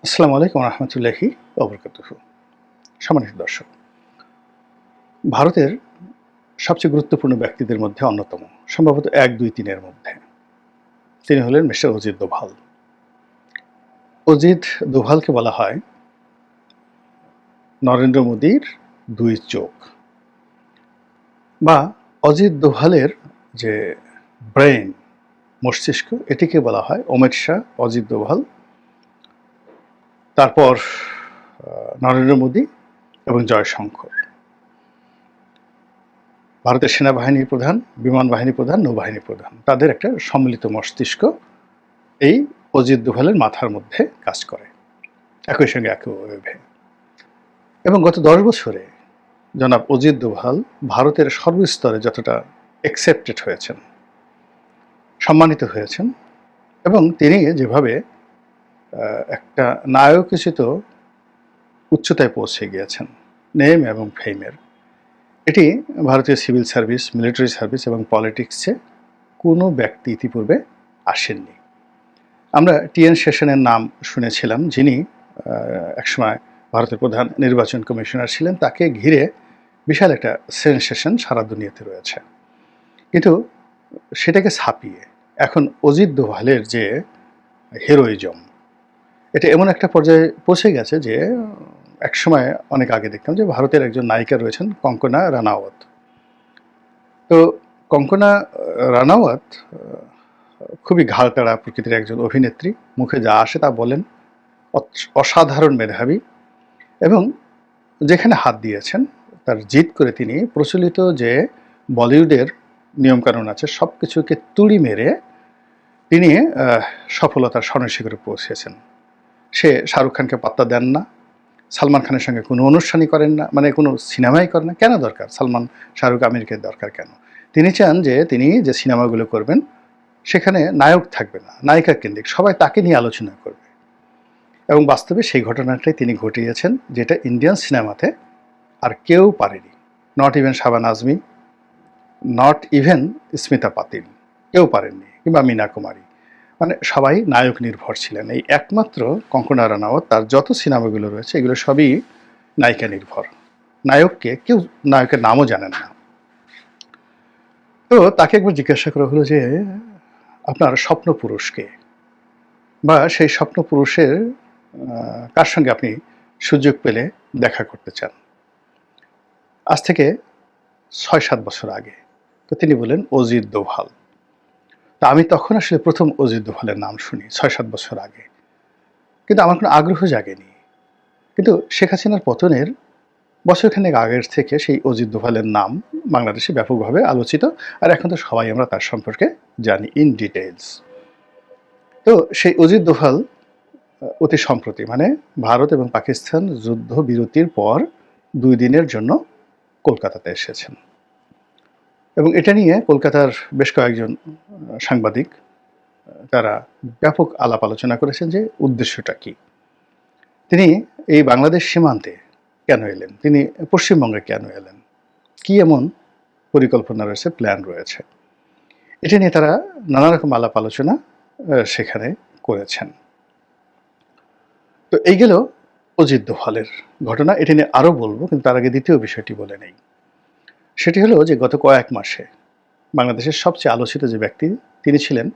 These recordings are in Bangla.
আসসালামু আলাইকুম রহমতুল্লাহি ওবরকাতুহু। সম্মানিত দর্শক, ভারতের সবচেয়ে গুরুত্বপূর্ণ ব্যক্তিদের মধ্যে অন্যতম, সম্ভবত ১, ২, ৩ এর মধ্যে। তিনি হলেন মিস্টার অজিত দোভাল। অজিত দোভালকে বলা হয় নরেন্দ্র মোদীর ২ চোখ, বা অজিত দোভালের যে ব্রেইন, মস্তিষ্ক, এটিকে বলা হয় অমিত শাহ, অজিত দোভাল, তারপর নরেন্দ্র মোদী এবং জয়শঙ্কর। ভারতের সেনাবাহিনীর প্রধান, বিমান বাহিনী প্রধান, নৌবাহিনী প্রধান, তাদের একটা সম্মিলিত মস্তিষ্ক এই অজিত দোভালের মাথার মধ্যে কাজ করে একই সঙ্গে একইভাবে। এবং গত ১০ বছরে জনাব অজিত দোভাল ভারতের সর্বস্তরে যতটা অ্যাকসেপ্টেড হয়েছেন, সম্মানিত হয়েছেন, এবং তিনি যেভাবে একটা নায়কোচিত উচ্চতায় পৌঁছে গিয়েছেন, নেম এবং ফেমের, এটি ভারতীয় সিভিল সার্ভিস, মিলিটারি সার্ভিস এবং পলিটিক্সে কোনো ব্যক্তি ইতিপূর্বে আসেননি। আমরা টিএন শেষনের নাম শুনেছিলাম, যিনি একসময় ভারতের প্রধান নির্বাচন কমিশনার ছিলেন। তাকে ঘিরে বিশাল একটা সেনসেশন সারা দুনিয়াতে রয়েছে, কিন্তু সেটাকে ছাপিয়ে এখন অজিত দোভালের যে হিরোইজম, এটা এমন একটা পর্যায়ে পৌঁছে গেছে যে একসময় অনেক আগে দেখতাম যে ভারতের একজন নায়িকা রয়েছেন কঙ্কনা রানাওয়াত। তো কঙ্কনা রানাওয়াত খুবই ঘাড়তাড়া প্রকৃতির একজন অভিনেত্রী, মুখে যা আসে তা বলেন, অসাধারণ মেধাবী, এবং যেখানে হাত দিয়েছেন তার জিত করে তিনি প্রচলিত যে বলিউডের নিয়মকানুন আছে সব কিছুকে তুড়ি মেরে তিনি সফলতার স্বর্ণশিখরে পৌঁছেছেন। সে শাহরুখ খানকে পাত্তা দেন না, সালমান খানের সঙ্গে কোনো অনুষ্ঠানই করেন না, মানে কোনো সিনেমাই করেন না। কেন দরকার সালমান, শাহরুখ, আমিরকে দরকার কেন? তিনি চান যে তিনি যে সিনেমাগুলো করবেন সেখানে নায়ক থাকবে না, নায়িকা কেন্দ্রিক, সবাই তাকে নিয়ে আলোচনা করবে। এবং বাস্তবে সেই ঘটনাটাই তিনি ঘটিয়েছেন, যেটা ইন্ডিয়ান সিনেমাতে আর কেউ পারেনি। Not even Shaban Azmi, not even Smita পাতিল, কেউ পারেননি, কিংবা মীনা কুমারী। মানে সবাই নায়ক নির্ভর ছিলেন। এই একমাত্র কঙ্কনা রানাওয়াত, তার যত সিনেমাগুলো রয়েছে এগুলো সবই নায়িকা নির্ভর। নায়ককে কেউ, নায়কের নামও জানেন না। তো তাকে একবার জিজ্ঞাসা করা হলো যে আপনার স্বপ্ন পুরুষকে, বা সেই স্বপ্ন পুরুষের কার সঙ্গে আপনি সুযোগ পেলে দেখা করতে চান, আজ থেকে ৬-৭ বছর আগে। তো তিনি বলেন অজিত দোভাল। তা আমি তখন আসলে প্রথম অজিত দোভালের নাম শুনি ৬-৭ বছর আগে, কিন্তু আমার কোনো আগ্রহ জাগেনি। কিন্তু শেখ হাসিনার পতনের বছরখানেক আগের থেকে সেই অজিত দোভালের নাম বাংলাদেশে ব্যাপকভাবে আলোচিত, আর এখন তো সবাই আমরা তার সম্পর্কে জানি ইন ডিটেইলস। তো সেই অজিত দোভাল অতি সম্প্রতি, মানে ভারত এবং পাকিস্তান যুদ্ধ বিরতির পর ২ দিনের জন্য কলকাতাতে এসেছেন, এবং এটা নিয়ে কলকাতার বেশ কয়েকজন সাংবাদিক তারা ব্যাপক আলাপ আলোচনা করেছেন যে উদ্দেশ্যটা কি, তিনি এই বাংলাদেশ সীমান্তে কেন এলেন, তিনি পশ্চিমবঙ্গে কেন এলেন, কি এমন পরিকল্পনা রয়েছে, প্ল্যান রয়েছে। এটা নিয়ে তারা নানা রকম আলাপ আলোচনা সেখানে করেছেন। তো এই গেল অজিত দোভালের ঘটনা। এটা নিয়ে আরও বলবো, কিন্তু তার আগে দ্বিতীয় বিষয়টি বলে নেই। সেটি হলো যে গত কয়েক মাসে বাংলাদেশের সবচেয়ে আলোচিত যে ব্যক্তি, তিনি ছিলেন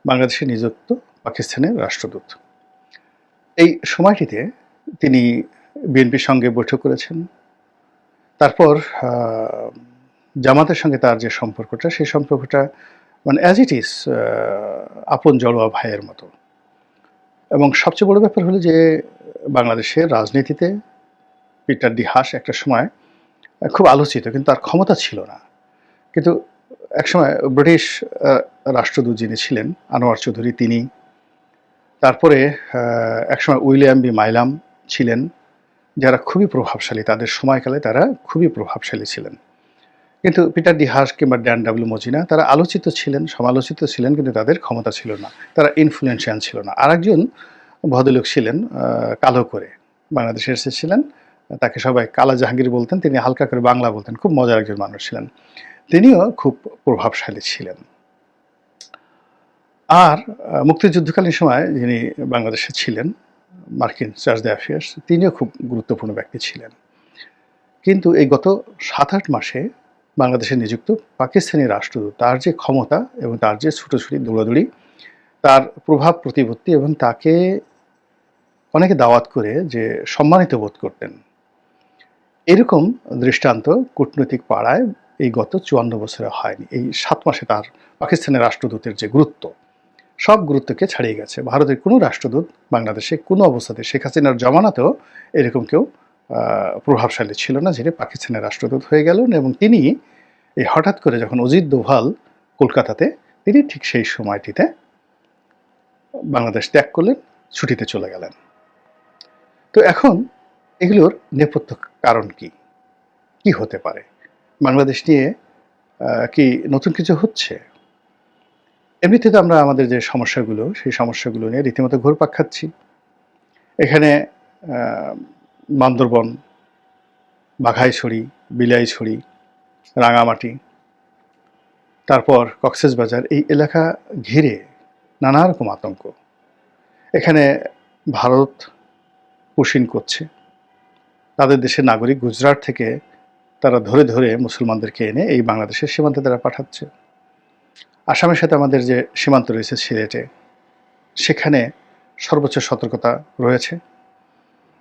বাংলাদেশে নিযুক্ত পাকিস্তানের রাষ্ট্রদূত। এই সময়টিতে তিনি বিএনপির সঙ্গে বৈঠক করেছেন। তারপর জামাতের সঙ্গে তার যে সম্পর্কটা, সেই সম্পর্কটা মানে অ্যাজ ইট ইজ, আপন জড়োয়া ভাইয়ের মতো। এবং সবচেয়ে বড় ব্যাপার হলো যে বাংলাদেশের রাজনীতিতে পিটার ডি হাস একটা সময় খুব আলোচিত, কিন্তু তার ক্ষমতা ছিল না। কিন্তু একসময় ব্রিটিশ রাষ্ট্রদূত যিনি ছিলেন আনোয়ার চৌধুরী, তিনি, তারপরে একসময় উইলিয়াম বি মাইলাম ছিলেন, যারা খুবই প্রভাবশালী, তাদের সময়কালে তারা খুবই প্রভাবশালী ছিলেন। কিন্তু পিটার ডি হাস কিংবা ড্যান ডাব্লিউ মজিনা, তারা আলোচিত ছিলেন, সমালোচিত ছিলেন, কিন্তু তাদের ক্ষমতা ছিল না, তারা ইনফ্লুয়েন্সিয়াল ছিল না। আরেকজন ভদ্রলোক ছিলেন, কালো করে বাংলাদেশে এসেছিলেন, তাকে সবাই কালা জাহাঙ্গীর বলতেন, তিনি হালকা করে বাংলা বলতেন, খুব মজার একজন মানুষ ছিলেন, তিনিও খুব প্রভাবশালী ছিলেন। আর মুক্তিযুদ্ধকালীন সময় যিনি বাংলাদেশে ছিলেন, মার্কিন চার্জ দ্য অ্যাফেয়ার্স, তিনিও খুব গুরুত্বপূর্ণ ব্যক্তি ছিলেন। কিন্তু এই গত ৭-৮ মাসে বাংলাদেশে নিযুক্ত পাকিস্তানি রাষ্ট্রদূত, তার যে ক্ষমতা এবং তার যে ছুটোছুটি দৌড়াদৌড়ি, তার প্রভাব প্রতিপত্তি, এবং তাকে অনেকে দাওয়াত করে যে সম্মানিত বোধ করতেন, এরকম দৃষ্টান্ত কূটনৈতিক পাড়ায় এই গত ৫৪ বছরে হয়নি। এই ৭ মাসে তার পাকিস্তানের রাষ্ট্রদূতের যে গুরুত্ব, সব গুরুত্বকে ছাড়িয়ে গেছে। ভারতের কোনো রাষ্ট্রদূত বাংলাদেশে কোনো অবস্থাতে, শেখ হাসিনার জমানাতেও এরকম কেউ প্রভাবশালী ছিল না, যিনি পাকিস্তানের রাষ্ট্রদূত হয়ে গেলেন। এবং তিনি এই হঠাৎ করে যখন অজিত দোভাল কলকাতাতে, তিনি ঠিক সেই সময়টিতে বাংলাদেশ ত্যাগ করলেন, ছুটিতে চলে গেলেন। তো এখন এগুলোর নেপথ্য কারণ কি, কি হতে পারে? বাংলাদেশ নিয়ে কি নতুন কিছু হচ্ছে? এমনিতে তো আমরা আমাদের যে সমস্যাগুলো, সেই সমস্যাগুলো নিয়ে রীতিমতো ঘুরপাক খাচ্ছি। এখানে বান্দরবন, বাঘাইছড়ি, বিলাইছড়ি, রাঙামাটি, তারপর কক্সবাজার, এই এলাকা ঘিরে নানা রকম আতঙ্ক। এখানে ভারত পুশিন করছে, তাদের দেশের নাগরিক গুজরাট থেকে তারা ধরে ধরে মুসলমানদেরকে এনে এই বাংলাদেশের সীমান্তে তারা পাঠাচ্ছে। আসামের সাথে আমাদের যে সীমান্ত রয়েছে সিলেটে, সেখানে সর্বোচ্চ সতর্কতা রয়েছে।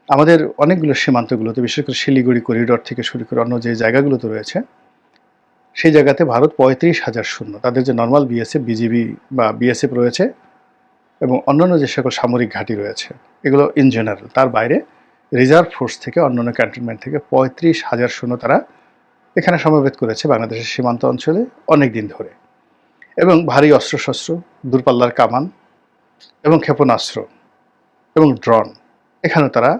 আমাদের অনেকগুলো সীমান্তগুলোতে, বিশেষ করে শিলিগুড়ি করিডর থেকে শুরু করে অন্য যে জায়গাগুলোতে রয়েছে, সেই জায়গাতে ভারত ৩৫,০০০ সৈন্য, তাদের যে নর্মাল বিএসএফ, বিজিবি বা বিএসএফ রয়েছে, এবং অন্যান্য যে সকল সামরিক ঘাঁটি রয়েছে, এগুলো ইন জেনারেল, তার বাইরে রিজার্ভ ফোর্স থেকে, অন্যান্য ক্যান্টনমেন্ট থেকে ৩৫,০০০ সৈন্য তারা এখানে সমবেত করেছে বাংলাদেশের সীমান্ত অঞ্চলে অনেক দিন ধরে। এবং ভারী অস্ত্রশস্ত্র, দূরপাল্লার কামান এবং ক্ষেপণাস্ত্র এবং ড্রোন, এখানেও তারা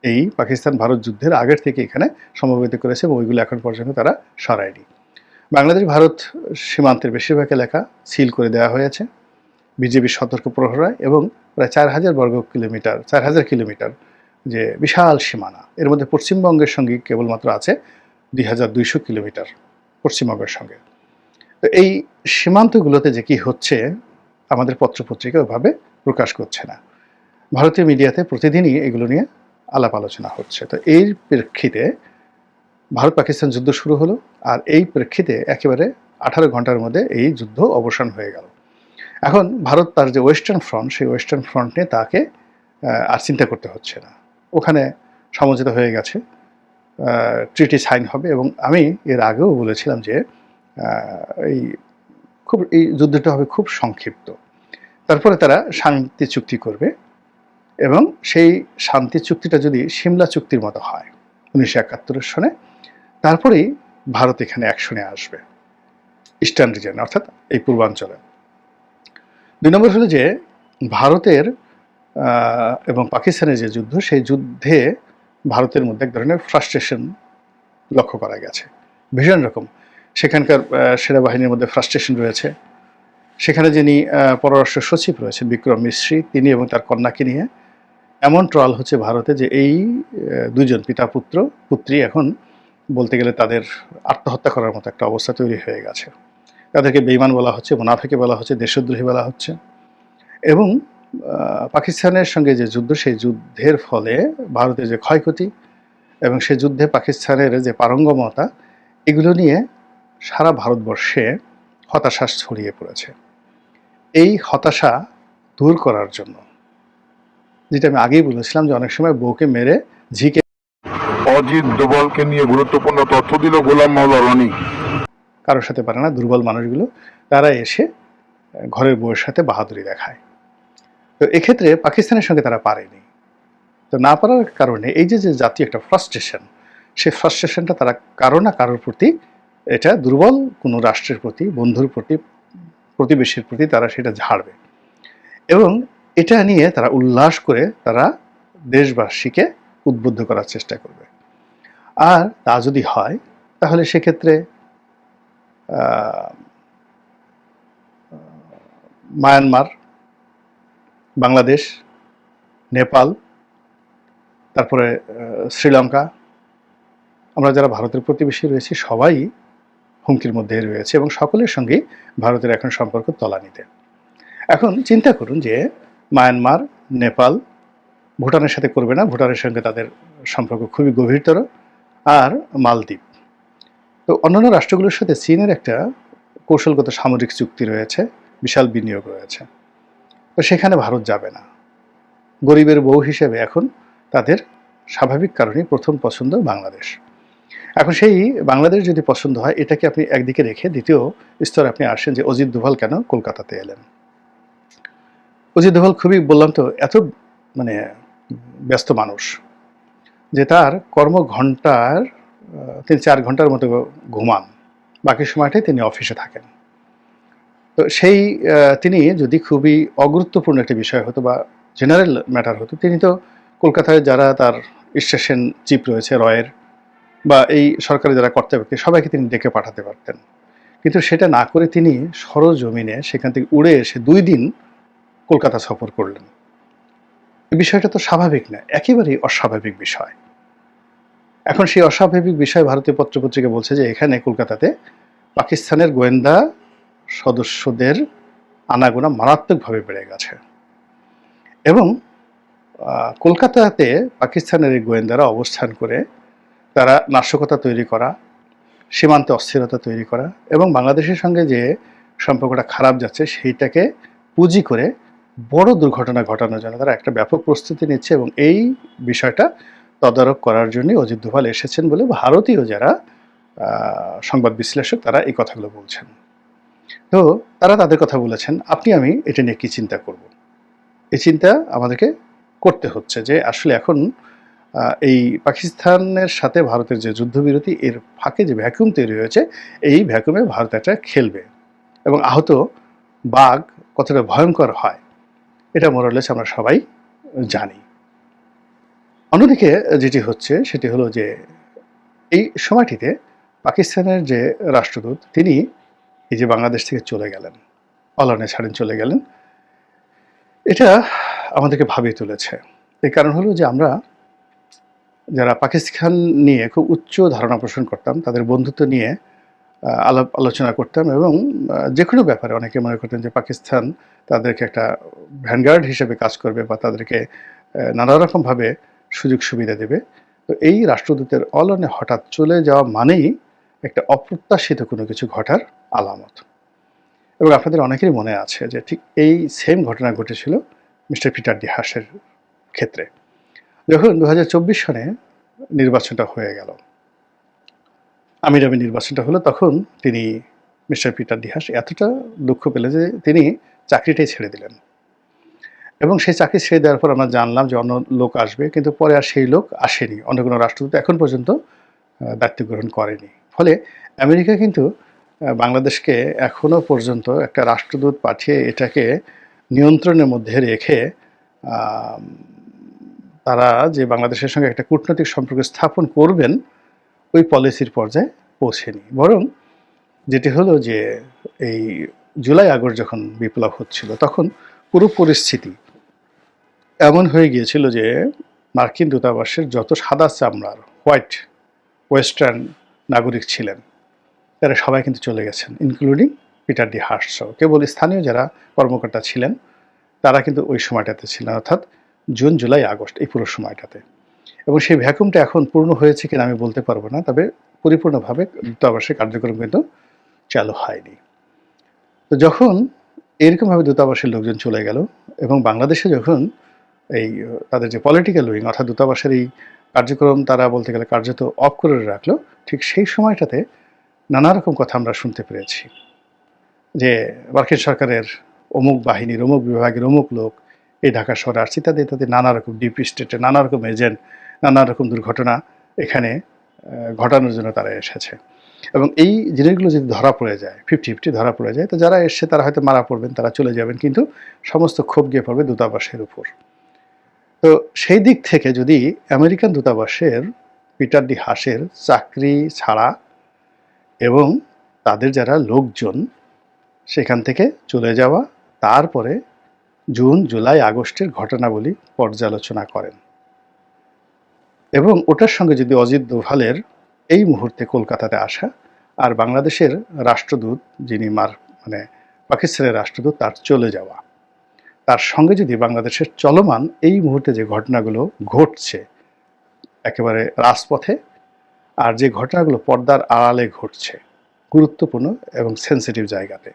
এই পাকিস্তান ভারত যুদ্ধের আগের থেকে এখানে সমবেত করেছে, এবং ওইগুলো এখন পর্যন্ত তারা সরায়নি। বাংলাদেশ ভারত সীমান্তের বেশিরভাগ এলাকা সিল করে দেওয়া হয়েছে বিজেপির সতর্ক প্রহরায়, এবং প্রায় ৪,০০০ কিলোমিটার যে বিশাল সীমানা, এর মধ্যে পশ্চিমবঙ্গের সঙ্গে কেবলমাত্র আছে ২,২০০ কিলোমিটার পশ্চিমবঙ্গের সঙ্গে। তো এই সীমান্তগুলোতে যে কি হচ্ছে, আমাদের পত্রপত্রিকা ওভাবে প্রকাশ করছে না। ভারতীয় মিডিয়াতে প্রতিদিনই এগুলো নিয়ে আলাপ আলোচনা হচ্ছে। তো এই প্রেক্ষিতে ভারত পাকিস্তান যুদ্ধ শুরু হলো, আর এই প্রেক্ষিতে একেবারে ১৮ ঘন্টার মধ্যে এই যুদ্ধ অবসান হয়ে গেল। এখন ভারত তার যে ওয়েস্টার্ন ফ্রন্ট, সেই ওয়েস্টার্ন ফ্রন্ট নিয়ে তাকে আর চিন্তা করতে হচ্ছে না। ওখানে সমঝোতা হয়ে গেছে, ট্রিটি সাইন হবে। এবং আমি এর আগেও বলেছিলাম যে এই যুদ্ধটা হবে খুব সংক্ষিপ্ত। তারপরে তারা শান্তি চুক্তি করবে, এবং সেই শান্তি চুক্তিটা যদি সিমলা চুক্তির মতো হয় ১৯৭১ সনে, তারপরেই ভারত এখানে অ্যাকশনে আসবে ইস্টার্ন রিজনে, অর্থাৎ এই পূর্বাঞ্চলে। ২ নম্বর হলো যে ভারতের এবং পাকিস্তানের যে যুদ্ধ, সেই যুদ্ধে ভারতের মধ্যে এক ধরনের ফ্রাস্ট্রেশন লক্ষ্য করা গেছে, ভীষণ রকম। সেখানকার সেনাবাহিনীর মধ্যে ফ্রাস্ট্রেশন রয়েছে। সেখানে যিনি পররাষ্ট্র সচিব রয়েছেন বিক্রম মিশ্রি, তিনি এবং তার কন্যাকে নিয়ে এমন ট্রল হচ্ছে ভারতে যে এই দুজন পিতা পুত্রী এখন বলতে গেলে তাদের আত্মহত্যা করার মতো একটা অবস্থা তৈরি হয়ে গেছে। তাদেরকে বেঈমান বলা হচ্ছে, মুনাফিক বলা হচ্ছে, দেশদ্রোহী বলা হচ্ছে। এবং পাকিস্তানের সঙ্গে যে যুদ্ধ, সেই যুদ্ধের ফলে ভারতের যে ক্ষয়ক্ষতি এবং সে যুদ্ধে পাকিস্তানের যে পারঙ্গমতা, এগুলো নিয়ে সারা ভারতবর্ষে হতাশা ছড়িয়ে পড়েছে। এই হতাশা দূর করার জন্য, যেটা আমি আগেই বলেছিলাম যে অনেক সময় বউকে মেরে ঝিকে, অজিত দোভালকে নিয়ে গুরুত্বপূর্ণ তথ্য দিল গোলাম মাওলা রনি। কারোর সাথে পারে না, দুর্বল মানুষগুলো, তারা এসে ঘরের বউয়ের সাথে বাহাদুরি দেখায়। তো এক্ষেত্রে পাকিস্তানের সঙ্গে তারা পারেনি। তো না পারার কারণে এই যে জাতীয় একটা ফ্রাস্ট্রেশন, সেই ফ্রাস্ট্রেশনটা তারা কারো না কারোর প্রতি, এটা দুর্বল কোনো রাষ্ট্রের প্রতি, বন্ধুর প্রতি, প্রতিবেশীর প্রতি তারা সেটা ঝাড়বে। এবং এটা নিয়ে তারা উল্লাস করে তারা দেশবাসীকে উদ্বুদ্ধ করার চেষ্টা করবে। আর তা যদি হয়, তাহলে সেক্ষেত্রে মায়ানমার, বাংলাদেশ, নেপাল, তারপরে শ্রীলঙ্কা, আমরা যারা ভারতের প্রতিবেশী রয়েছি সবাই হুমকির মধ্যে রয়েছে, এবং সকলের সঙ্গে ভারতের এখন সম্পর্ক তলানিতে। এখন চিন্তা করুন যে মায়ানমার, নেপাল, ভুটানের সাথে করবে না, ভুটানের সঙ্গে তাদের সম্পর্ক খুবই গভীরতর, আর মালদ্বীপ। তো অন্যান্য রাষ্ট্রগুলোর সাথে চীনের একটা কৌশলগত সামরিক চুক্তি রয়েছে, বিশাল বিনিয়োগ রয়েছে। তো সেখানে ভারত যাবে না। গরিবের বউ হিসেবে এখন তাদের স্বাভাবিক কারণে প্রথম পছন্দ বাংলাদেশ। এখন সেই বাংলাদেশ যদি পছন্দ হয়, এটাকে আপনি একদিকে রেখে দ্বিতীয় স্তরে আপনি আসেন যে অজিত দোভাল কেন কলকাতাতে এলেন। অজিত দোভাল খুবই, বললাম তো, এত মানে ব্যস্ত মানুষ যে তার কর্মঘণ্টার তিনি 4 ঘন্টার মতো ঘুমান, বাকি সময়টাই তিনি অফিসে থাকেন। তো সেই তিনি যদি খুবই অগুরুত্বপূর্ণ একটা বিষয় হতো বা জেনারেল ম্যাটার হতো, তিনি তো কলকাতায় যারা তার স্টেশন চিফ রয়েছে রয়ের বা এই সরকারি যারা কর্তাব্যক্তি, সবাইকে তিনি ডেকে পাঠাতে পারতেন। কিন্তু সেটা না করে তিনি সরজমিনে সেখান থেকে উড়ে এসে 2 দিন কলকাতা সফর করলেন। এই বিষয়টা তো স্বাভাবিক না, একেবারেই অস্বাভাবিক বিষয়। এখন সেই অস্বাভাবিক বিষয় ভারতীয় পত্রপত্রিকা বলছে যে এখানে কলকাতাতে পাকিস্তানের গোয়েন্দা সদস্যদের আনাগোনা মারাত্মকভাবে বেড়ে গেছে এবং কলকাতাতে পাকিস্তানের এই গোয়েন্দারা অবস্থান করে তারা নাশকতা তৈরি করা, সীমান্তে অস্থিরতা তৈরি করা এবং বাংলাদেশের সঙ্গে যে সম্পর্কটা খারাপ যাচ্ছে সেইটাকে পুঁজি করে বড় দুর্ঘটনা ঘটানোর জন্য তারা একটা ব্যাপক প্রস্তুতি নিচ্ছে এবং এই বিষয়টা তদারক করার জন্য অজিত দোভাল এসেছেন বলে ভারতীয় যারা সংবাদ বিশ্লেষক তারা এই কথাগুলো বলছেন। তো তারা তাদের কথা বলেছেন, আপনি আমি এটা নিয়ে কী চিন্তা করব। এই চিন্তা আমাদেরকে করতে হচ্ছে যে আসলে এখন এই পাকিস্তানের সাথে ভারতের যে যুদ্ধবিরতি, এর ফাঁকে যে ভ্যাকুম তৈরি হয়েছে, এই ভ্যাকুমে ভারত একটা খেলবে এবং আহত বাঘ কতটা ভয়ঙ্কর হয় এটা মোরালেস আমরা সবাই জানি। অন্যদিকে যেটি হচ্ছে সেটি হলো যে এই সময়টিতে পাকিস্তানের যে রাষ্ট্রদূত তিনি এই যে বাংলাদেশ থেকে চলে গেলেন, অলানে ছাড়েন চলে গেলেন, এটা আমাদেরকে ভাবিয়ে তুলেছে। এই কারণ হলো যে আমরা যারা পাকিস্তান নিয়ে খুব উচ্চ ধারণা পোষণ করতাম, তাদের বন্ধুত্ব নিয়ে আলাপ আলোচনা করতাম এবং যে কোনো ব্যাপারে অনেকে মনে করতেন যে পাকিস্তান তাদেরকে একটা ভ্যানগার্ড হিসেবে কাজ করবে বা তাদেরকে নানা রকমভাবে সুযোগ সুবিধা দেবে। তো এই রাষ্ট্রদূতের অলানে হঠাৎ চলে যাওয়া মানেই একটা অপ্রত্যাশিত কোনো কিছু ঘটার আলামত। এবং আপনাদের অনেকেরই মনে আছে যে ঠিক এই সেম ঘটনা ঘটেছিল মিস্টার পিটার ডি হাসের ক্ষেত্রে। যখন 2024 সনে নির্বাচনটা হয়ে গেল, আমির নির্বাচনটা হলো, তখন তিনি মিস্টার পিটার ডি হাস এতটা দুঃখ পেলেন যে তিনি চাকরিটাই ছেড়ে দিলেন এবং সেই চাকরি ছেড়ে দেওয়ার পর আমরা জানলাম যে অন্য লোক আসবে, কিন্তু পরে আর সেই লোক আসেনি। অন্য কোনো রাষ্ট্রদূত এখন পর্যন্ত দায়িত্ব গ্রহণ করেনি। ফলে আমেরিকা কিন্তু বাংলাদেশকে এখনও পর্যন্ত একটা রাষ্ট্রদূত পাঠিয়ে এটাকে নিয়ন্ত্রণের মধ্যে রেখে তারা যে বাংলাদেশের সঙ্গে একটা কূটনৈতিক সম্পর্ক স্থাপন করবেন ওই পলিসির পর্যায়ে পৌঁছেনি। বরং যেটি হলো যে এই জুলাই আগস্ট যখন বিপ্লব হচ্ছিল, তখন পুরো পরিস্থিতি এমন হয়ে গিয়েছিল যে মার্কিন দূতাবাসের যত সাদা চামড়ার হোয়াইট ওয়েস্টার্ন নাগরিক ছিলেন তারা সবাই কিন্তু চলে গেছেন, ইনক্লুডিং পিটার ডি হাস সহ। কেবল স্থানীয় যারা কর্মকর্তা ছিলেন তারা কিন্তু ওই সময়টাতে ছিলেন, অর্থাৎ জুন জুলাই আগস্ট এই পুরো সময়টাতে। এবং সেই ভ্যাকুমটা এখন পূর্ণ হয়েছে কিনা আমি বলতে পারবো না, তবে পরিপূর্ণভাবে দূতাবাসের কার্যক্রম কিন্তু চালু হয়নি। তো যখন এরকমভাবে দূতাবাসের লোকজন চলে গেল এবং বাংলাদেশে যখন এই তাদের যে পলিটিক্যাল উইং অর্থাৎ দূতাবাসের এই কার্যক্রম তারা বলতে গেলে কার্যত অফ করে রাখলো, ঠিক সেই সময়টাতে নানা রকম কথা আমরা শুনতে পেরেছি যে মার্কিন সরকারের অমুক বাহিনীর অমুক বিভাগের অমুক লোক এই ঢাকা শহরে আসছে, তাদের নানা রকম ডিপ স্টেটে নানা রকম এজেন্ট, নানা রকম দুর্ঘটনা এখানে ঘটানোর জন্য তারা এসেছে। এবং এই জিনিসগুলো যদি ধরা পড়ে যায়, 50-50 ধরা পড়ে যায়, তো যারা এসছে তারা হয়তো মারা পড়বেন, তারা চলে যাবেন, কিন্তু সমস্ত ক্ষোভ গিয়ে পড়বে দূতাবাসের উপর। তো সেই দিক থেকে যদি আমেরিকান দূতাবাসের পিটার ডি হাসের চাকরি ছাড়া এবং তাদের যারা লোকজন সেখান থেকে চলে যাওয়া, তারপরে জুন জুলাই আগস্টের ঘটনাবলী পর্যালোচনা করেন এবং ওটার সঙ্গে যদি অজিত দোভালের এই মুহূর্তে কলকাতাতে আসা আর বাংলাদেশের রাষ্ট্রদূত যিনি পাকিস্তানের রাষ্ট্রদূত তার চলে যাওয়া, তার সঙ্গে যদি বাংলাদেশের চলমান এই মুহূর্তে যে ঘটনাগুলো ঘটছে একেবারে রাজপথে, আর যে ঘটনাগুলো পর্দার আড়ালে ঘটছে গুরুত্বপূর্ণ এবং সেন্সিটিভ জায়গাতে,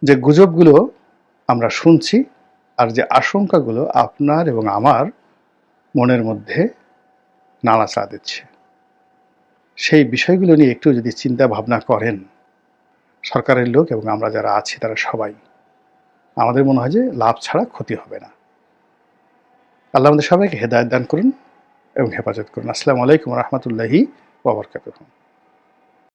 যে গুজবগুলো আমরা শুনছি আর যে আশঙ্কাগুলো আপনার এবং আমার মনের মধ্যে নাড়াচাড়া দিচ্ছে, সেই বিষয়গুলো নিয়ে একটু যদি চিন্তা ভাবনা করেন সরকারের লোক এবং আমরা যারা আছি তারা সবাই, আমাদের মনে হয় যে লাভ ছাড়া ক্ষতি হবে না। আল্লাহ আমাদের সবাইকে হেদায়েত দান করুন এবং হেফাজত করুন। আসসালামু আলাইকুম ওয়া রাহমাতুল্লাহি ওয়া বারাকাতুহু।